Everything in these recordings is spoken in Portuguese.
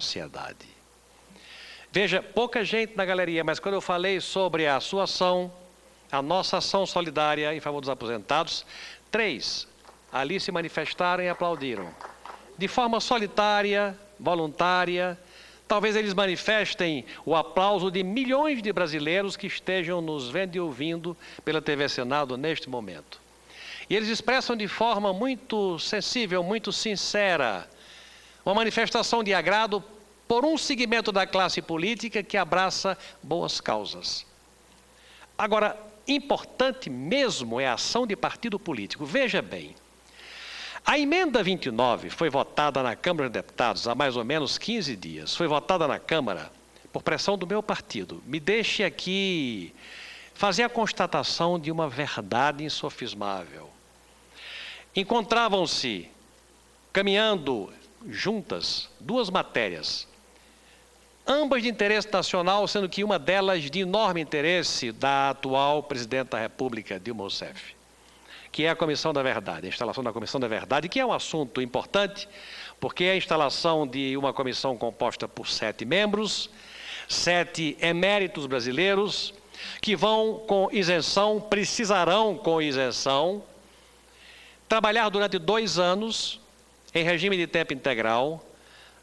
sociedade. Veja, pouca gente na galeria, mas quando eu falei sobre a sua ação, a nossa ação solidária em favor dos aposentados, 3 ali se manifestaram e aplaudiram. De forma solitária, voluntária, talvez eles manifestem o aplauso de milhões de brasileiros que estejam nos vendo e ouvindo pela TV Senado neste momento. E eles expressam de forma muito sensível, muito sincera, uma manifestação de agrado por um segmento da classe política que abraça boas causas. Agora, importante mesmo é a ação de partido político. Veja bem, a emenda 29 foi votada na Câmara de Deputados há mais ou menos 15 dias. Foi votada na Câmara por pressão do meu partido. Me deixe aqui fazer a constatação de uma verdade insofismável. Encontravam-se, caminhando juntas, 2 matérias, ambas de interesse nacional, sendo que uma delas de enorme interesse da atual Presidente da República, Dilma Rousseff, que é a Comissão da Verdade, a instalação da Comissão da Verdade, que é um assunto importante, porque é a instalação de uma comissão composta por 7 membros, 7 eméritos brasileiros, que vão com isenção, precisarão com isenção, trabalhar durante 2 anos, em regime de tempo integral,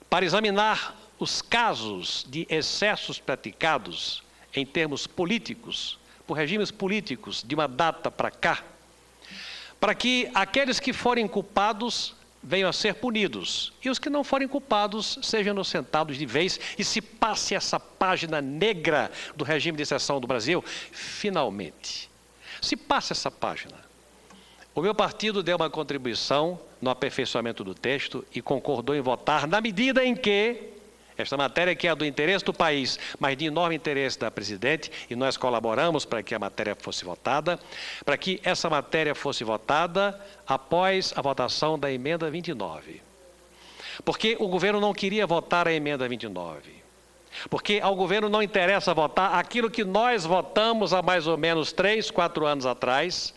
para examinar os casos de excessos praticados em termos políticos, por regimes políticos, de uma data para cá, para que aqueles que forem culpados venham a ser punidos e os que não forem culpados sejam inocentados de vez e se passe essa página negra do regime de exceção do Brasil, finalmente. Se passe essa página. O meu partido deu uma contribuição no aperfeiçoamento do texto e concordou em votar na medida em que esta matéria, que é do interesse do país, mas de enorme interesse da Presidente, e nós colaboramos para que a matéria fosse votada, para que essa matéria fosse votada após a votação da emenda 29. Porque o governo não queria votar a emenda 29. Porque ao governo não interessa votar aquilo que nós votamos há mais ou menos 3, 4 anos atrás,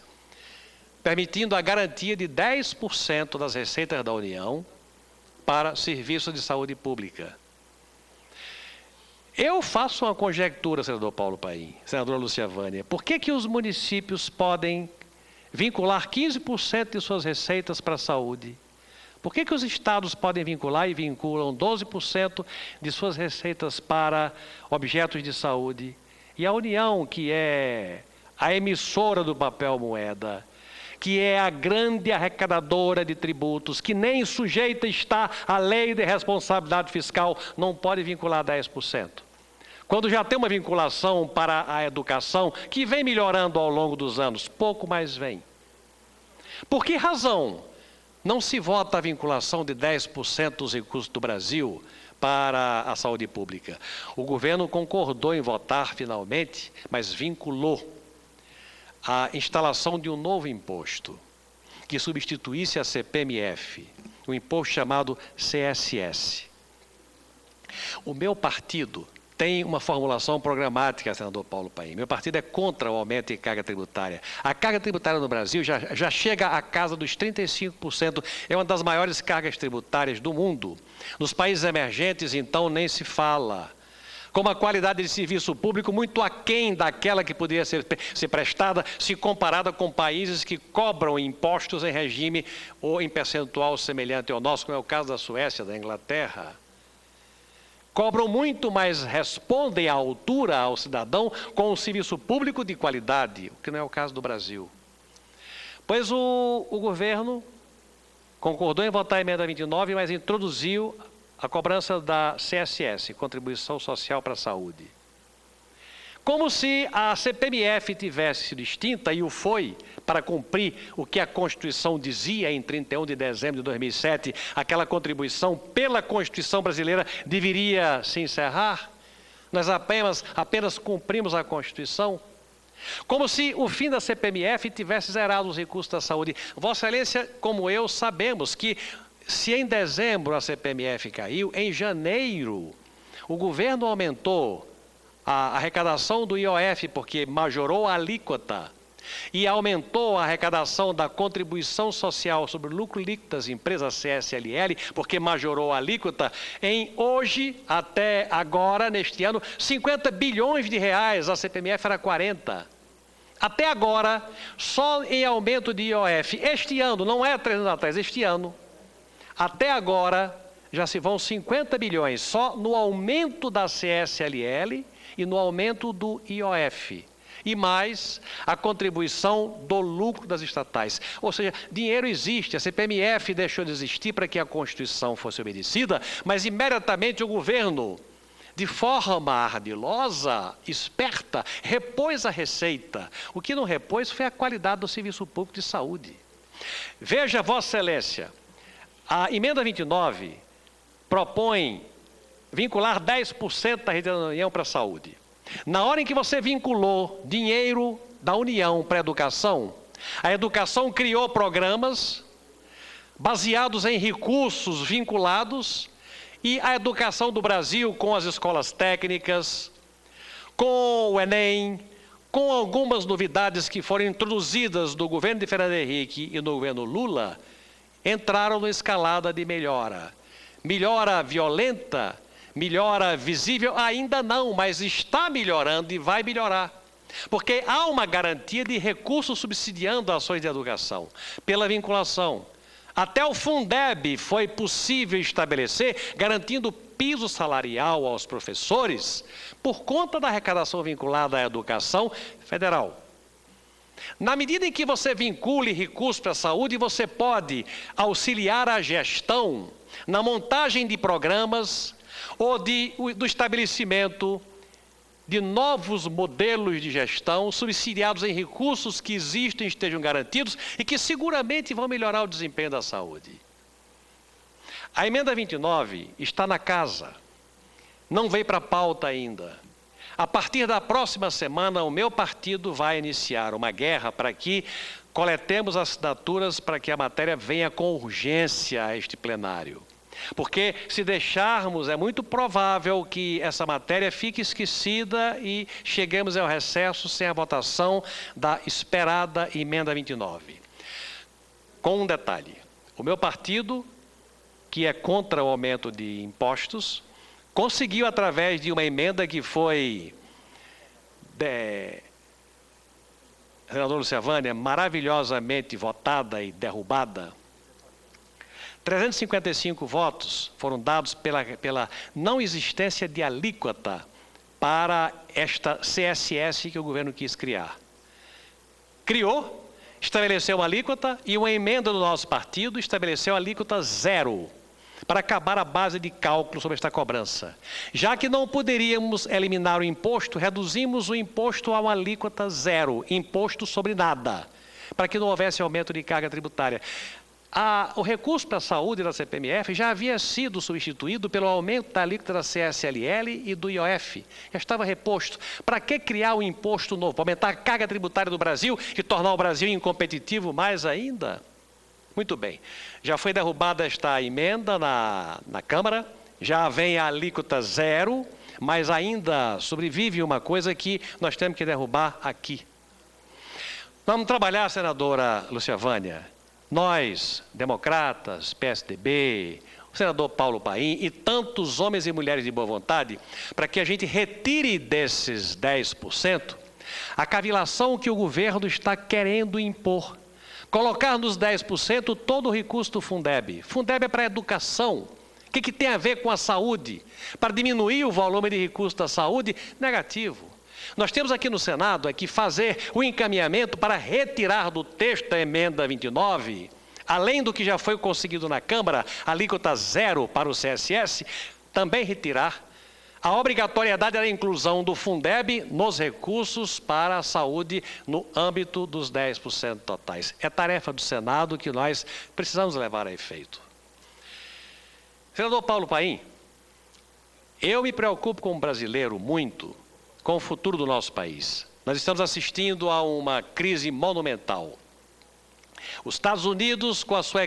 permitindo a garantia de 10% das receitas da União para serviços de saúde pública. Eu faço uma conjectura, senador Paulo Paim, senadora Lúcia Vânia. Por que os municípios podem vincular 15% de suas receitas para a saúde? Por que os estados podem vincular e vinculam 12% de suas receitas para objetos de saúde? E a União, que é a emissora do papel moeda, que é a grande arrecadadora de tributos, que nem sujeita está à lei de responsabilidade fiscal, não pode vincular 10%. Quando já tem uma vinculação para a educação, que vem melhorando ao longo dos anos, pouco mais vem. Por que razão não se vota a vinculação de 10% dos recursos do Brasil para a saúde pública? O governo concordou em votar finalmente, mas vinculou a instalação de um novo imposto, que substituísse a CPMF, um imposto chamado CSS. O meu partido tem uma formulação programática, senador Paulo Paim. Meu partido é contra o aumento de carga tributária. A carga tributária no Brasil já chega à casa dos 35%, é uma das maiores cargas tributárias do mundo. Nos países emergentes, então, nem se fala. Com uma qualidade de serviço público muito aquém daquela que poderia ser prestada se comparada com países que cobram impostos em regime ou em percentual semelhante ao nosso, como é o caso da Suécia, da Inglaterra. Cobram muito, mas respondem à altura ao cidadão com um serviço público de qualidade, o que não é o caso do Brasil. Pois o governo concordou em votar a emenda 29, mas introduziu a cobrança da CSS, Contribuição Social para a Saúde. Como se a CPMF tivesse sido extinta, e o foi, para cumprir o que a Constituição dizia em 31 de dezembro de 2007, aquela contribuição pela Constituição brasileira deveria se encerrar. Nós apenas cumprimos a Constituição. Como se o fim da CPMF tivesse zerado os recursos da saúde. Vossa Excelência, como eu, sabemos que se em dezembro a CPMF caiu, em janeiro o governo aumentou a arrecadação do IOF, porque majorou a alíquota. e aumentou a arrecadação da contribuição social sobre o lucro líquido das empresas CSLL, porque majorou a alíquota, em hoje, até agora, neste ano, 50 bilhões de reais, a CPMF era 40. Até agora, só em aumento de IOF, este ano, não é 3 anos atrás, este ano, até agora, já se vão 50 bilhões, só no aumento da CSLL e no aumento do IOF. E mais a contribuição do lucro das estatais. Ou seja, dinheiro existe, a CPMF deixou de existir para que a Constituição fosse obedecida, mas imediatamente o governo, de forma ardilosa, esperta, repôs a receita. O que não repôs foi a qualidade do serviço público de saúde. Veja, Vossa Excelência, a emenda 29 propõe vincular 10% da rede da União para a saúde. Na hora em que você vinculou dinheiro da União para a educação criou programas baseados em recursos vinculados e a educação do Brasil com as escolas técnicas, com o Enem, com algumas novidades que foram introduzidas do governo de Fernando Henrique e no governo Lula, entraram na escalada de melhora. Melhora violenta, melhora visível, ainda não, mas está melhorando e vai melhorar. Porque há uma garantia de recursos subsidiando ações de educação, pela vinculação. Até o Fundeb foi possível estabelecer, garantindo piso salarial aos professores, por conta da arrecadação vinculada à educação federal. Na medida em que você vincule recursos para a saúde, você pode auxiliar a gestão na montagem de programas ou do estabelecimento de novos modelos de gestão subsidiados em recursos que existem, estejam garantidos e que seguramente vão melhorar o desempenho da saúde. A emenda 29 está na casa, não veio para a pauta ainda. A partir da próxima semana, o meu partido vai iniciar uma guerra para que coletemos assinaturas para que a matéria venha com urgência a este plenário. Porque se deixarmos, é muito provável que essa matéria fique esquecida e cheguemos ao recesso sem a votação da esperada emenda 29. Com um detalhe, o meu partido, que é contra o aumento de impostos, conseguiu através de uma emenda que foi, senador Lúcia Vânia, maravilhosamente votada e derrubada, 355 votos foram dados pela não existência de alíquota para esta CSS que o governo quis criar. Criou, estabeleceu uma alíquota e uma emenda do nosso partido estabeleceu a alíquota zero, para acabar a base de cálculo sobre esta cobrança. Já que não poderíamos eliminar o imposto, reduzimos o imposto a uma alíquota zero, imposto sobre nada, para que não houvesse aumento de carga tributária. O recurso para a saúde da CPMF já havia sido substituído pelo aumento da alíquota da CSLL e do IOF. Já estava reposto. Para que criar um imposto novo? Para aumentar a carga tributária do Brasil e tornar o Brasil incompetitivo mais ainda? Muito bem. Já foi derrubada esta emenda na Câmara, já vem a alíquota zero, mas ainda sobrevive uma coisa que nós temos que derrubar aqui. Vamos trabalhar, senadora Lúcia Vânia, nós, democratas, PSDB, o senador Paulo Paim e tantos homens e mulheres de boa vontade, para que a gente retire desses 10% a cavilação que o governo está querendo impor. Colocar nos 10% todo o recurso do Fundeb. Fundeb é para a educação. O que tem a ver com a saúde? Para diminuir o volume de recursos da saúde? Negativo. Nós temos aqui no Senado que fazer o encaminhamento para retirar do texto da emenda 29, além do que já foi conseguido na Câmara, alíquota zero para o CSS, também retirar a obrigatoriedade da inclusão do Fundeb nos recursos para a saúde no âmbito dos 10% totais. É tarefa do Senado que nós precisamos levar a efeito. Senador Paulo Paim, eu me preocupo como brasileiro muito com o futuro do nosso país. Nós estamos assistindo a uma crise monumental. Os Estados Unidos, com a sua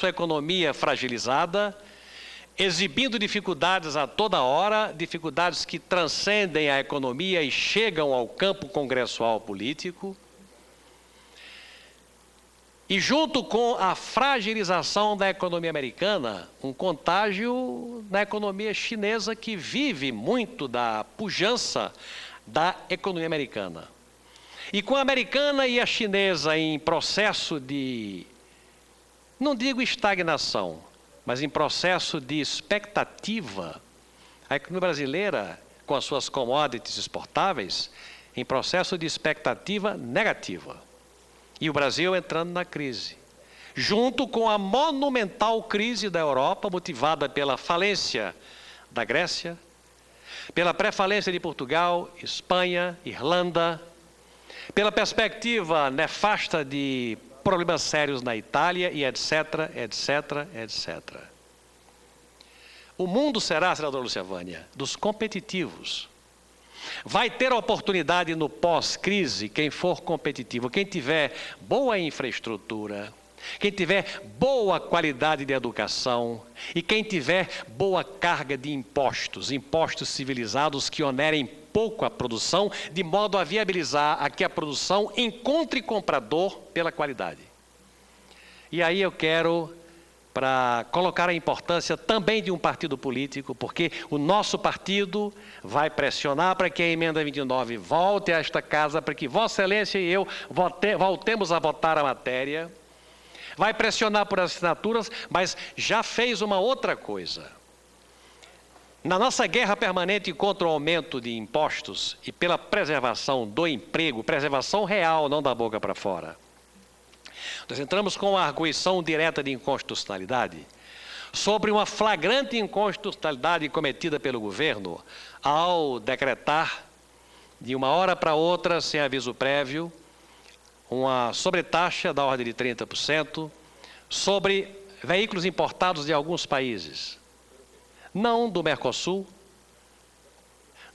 economia fragilizada, exibindo dificuldades a toda hora, dificuldades que transcendem a economia e chegam ao campo congressual político. E junto com a fragilização da economia americana, um contágio na economia chinesa que vive muito da pujança da economia americana. E com a americana e a chinesa em processo de, não digo estagnação, mas em processo de expectativa, a economia brasileira, com as suas commodities exportáveis, em processo de expectativa negativa. E o Brasil entrando na crise, junto com a monumental crise da Europa, motivada pela falência da Grécia, pela pré-falência de Portugal, Espanha, Irlanda, pela perspectiva nefasta de problemas sérios na Itália e etc, etc, etc. O mundo será, senadora Lúcia Vânia, dos competitivos. Vai ter oportunidade no pós-crise quem for competitivo, quem tiver boa infraestrutura, quem tiver boa qualidade de educação e quem tiver boa carga de impostos, impostos civilizados que onerem pouco a produção, de modo a viabilizar a que a produção encontre comprador pela qualidade. E aí eu quero, para colocar a importância também de um partido político, porque o nosso partido vai pressionar para que a emenda 29 volte a esta casa, para que Vossa Excelência e eu voltemos a votar a matéria, vai pressionar por assinaturas, mas já fez uma outra coisa. Na nossa guerra permanente contra o aumento de impostos e pela preservação do emprego, preservação real, não da boca para fora, nós entramos com a arguição direta de inconstitucionalidade sobre uma flagrante inconstitucionalidade cometida pelo governo ao decretar, de uma hora para outra, sem aviso prévio, uma sobretaxa da ordem de 30% sobre veículos importados de alguns países. Não do Mercosul,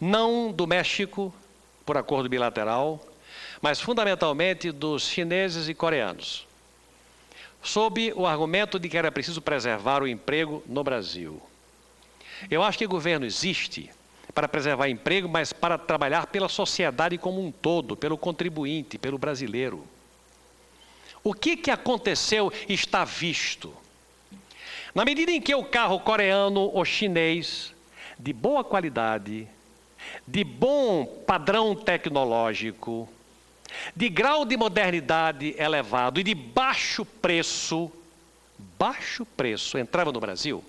não do México, por acordo bilateral, mas fundamentalmente dos chineses e coreanos, sob o argumento de que era preciso preservar o emprego no Brasil. Eu acho que o governo existe para preservar emprego, mas para trabalhar pela sociedade como um todo, pelo contribuinte, pelo brasileiro. O que aconteceu está visto. Na medida em que o carro coreano ou chinês, de boa qualidade, de bom padrão tecnológico, de grau de modernidade elevado e de baixo preço, entrava no Brasil,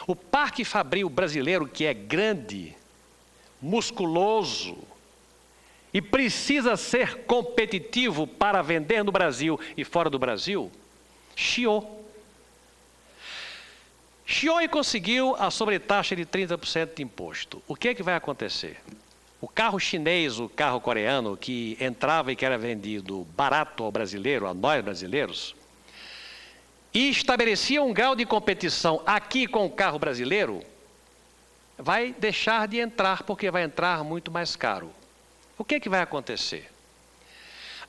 o parque fabril brasileiro, que é grande, musculoso e precisa ser competitivo para vender no Brasil e fora do Brasil, chiou. Chiou e conseguiu a sobretaxa de 30% de imposto. O que é que vai acontecer? O carro chinês, o carro coreano, que entrava e que era vendido barato ao brasileiro, a nós brasileiros, e estabelecia um grau de competição aqui com o carro brasileiro, vai deixar de entrar, porque vai entrar muito mais caro. O que é que vai acontecer?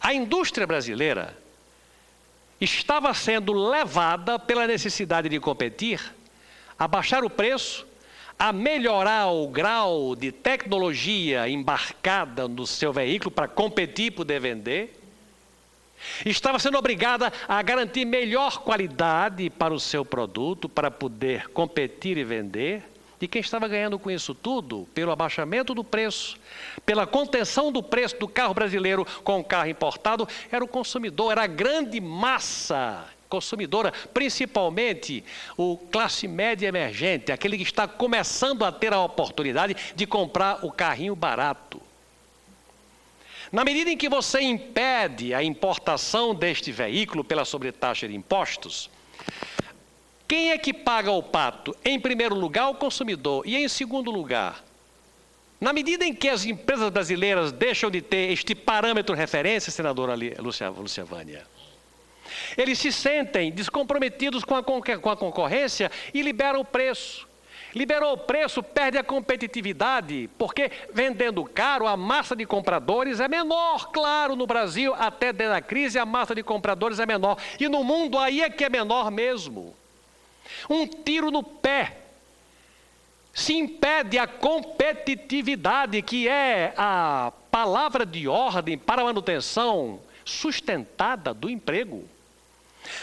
A indústria brasileira estava sendo levada pela necessidade de competir a baixar o preço, a melhorar o grau de tecnologia embarcada no seu veículo para competir e poder vender. Estava sendo obrigada a garantir melhor qualidade para o seu produto, para poder competir e vender. E quem estava ganhando com isso tudo, pelo abaixamento do preço, pela contenção do preço do carro brasileiro com o carro importado, era o consumidor, era a grande massa consumidora, principalmente o classe média emergente, aquele que está começando a ter a oportunidade de comprar o carrinho barato. Na medida em que você impede a importação deste veículo pela sobretaxa de impostos, quem é que paga o pato? Em primeiro lugar, o consumidor. E em segundo lugar, na medida em que as empresas brasileiras deixam de ter este parâmetro de referência, senadora Lúcia Vânia, eles se sentem descomprometidos com a concorrência e liberam o preço. Liberou o preço, perde a competitividade, porque vendendo caro, a massa de compradores é menor. Claro, no Brasil, até dentro da crise, a massa de compradores é menor. E no mundo, aí é que é menor mesmo. Um tiro no pé. Se impede a competitividade, que é a palavra de ordem para a manutenção sustentada do emprego.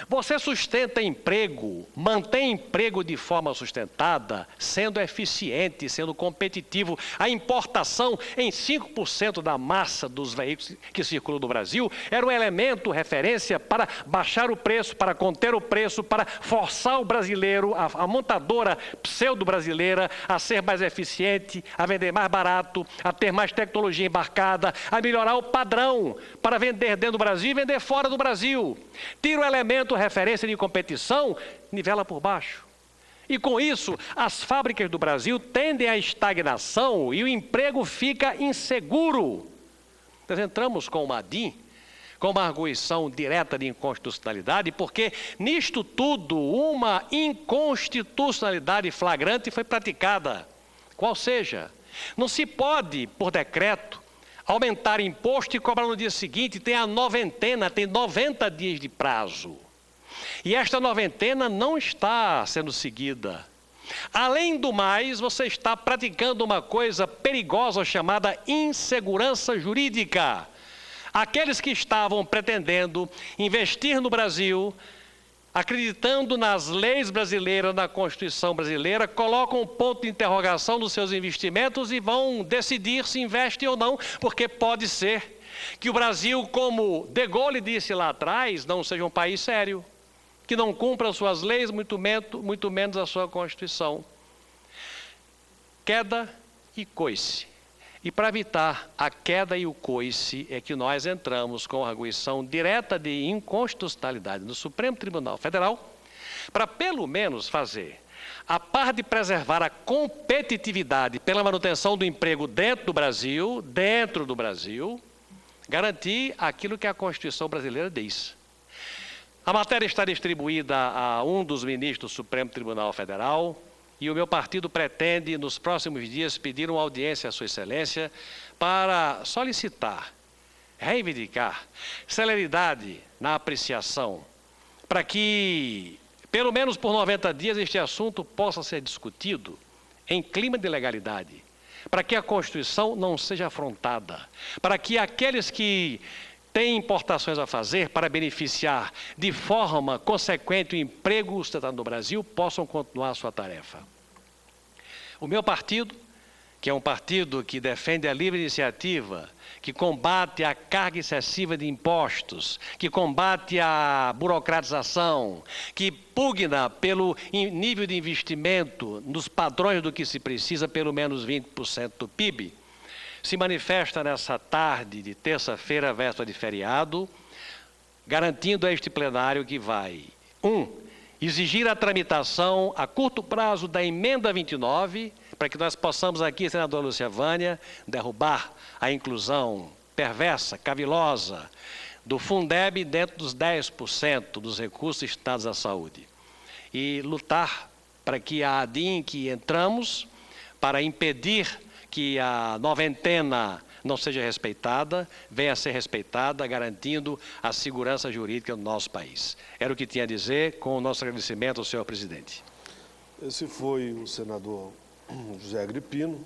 Você sustenta emprego, mantém emprego de forma sustentada, sendo eficiente, sendo competitivo. A importação em 5% da massa dos veículos que circulam no Brasil era um elemento, referência para baixar o preço, para conter o preço, para forçar o brasileiro, a montadora pseudo-brasileira, a ser mais eficiente, a vender mais barato, a ter mais tecnologia embarcada, a melhorar o padrão para vender dentro do Brasil e vender fora do Brasil. Tira o elemento referência de competição, nivela por baixo. E com isso, as fábricas do Brasil tendem à estagnação e o emprego fica inseguro. Nós entramos com uma ADIM, com uma arguição direta de inconstitucionalidade, porque nisto tudo uma inconstitucionalidade flagrante foi praticada. Qual seja, não se pode, por decreto, aumentar imposto e cobrar no dia seguinte, tem a noventena, tem 90 dias de prazo. E esta noventena não está sendo seguida. Além do mais, você está praticando uma coisa perigosa chamada insegurança jurídica. Aqueles que estavam pretendendo investir no Brasil, acreditando nas leis brasileiras, na Constituição brasileira, colocam um ponto de interrogação nos seus investimentos e vão decidir se investem ou não, porque pode ser que o Brasil, como De Gaulle disse lá atrás, não seja um país sério, que não cumpra suas leis, muito menos a sua Constituição. Queda e coice. E para evitar a queda e o coice é que nós entramos com a arguição direta de inconstitucionalidade no Supremo Tribunal Federal, para pelo menos fazer, a par de preservar a competitividade pela manutenção do emprego dentro do Brasil, garantir aquilo que a Constituição brasileira diz. A matéria está distribuída a um dos ministros do Supremo Tribunal Federal, e o meu partido pretende, nos próximos dias, pedir uma audiência à Sua Excelência para solicitar, reivindicar celeridade na apreciação, para que, pelo menos por 90 dias, este assunto possa ser discutido em clima de legalidade, para que a Constituição não seja afrontada, para que aqueles que têm importações a fazer para beneficiar de forma consequente o emprego sustentado no Brasil possam continuar a sua tarefa. O meu partido, que é um partido que defende a livre iniciativa, que combate a carga excessiva de impostos, que combate a burocratização, que pugna pelo nível de investimento nos padrões do que se precisa, pelo menos 20% do PIB, se manifesta nessa tarde de terça-feira, véspera de feriado, garantindo a este plenário que vai, exigir a tramitação a curto prazo da emenda 29, para que nós possamos aqui, senadora Lúcia Vânia, derrubar a inclusão perversa, cavilosa, do Fundeb dentro dos 10% dos recursos destinados à saúde. E lutar para que a ADIM que entramos, para impedir que a noventena não seja respeitada, venha a ser respeitada, garantindo a segurança jurídica do nosso país. Era o que tinha a dizer, com o nosso agradecimento ao senhor presidente. Esse foi o senador José Agripino.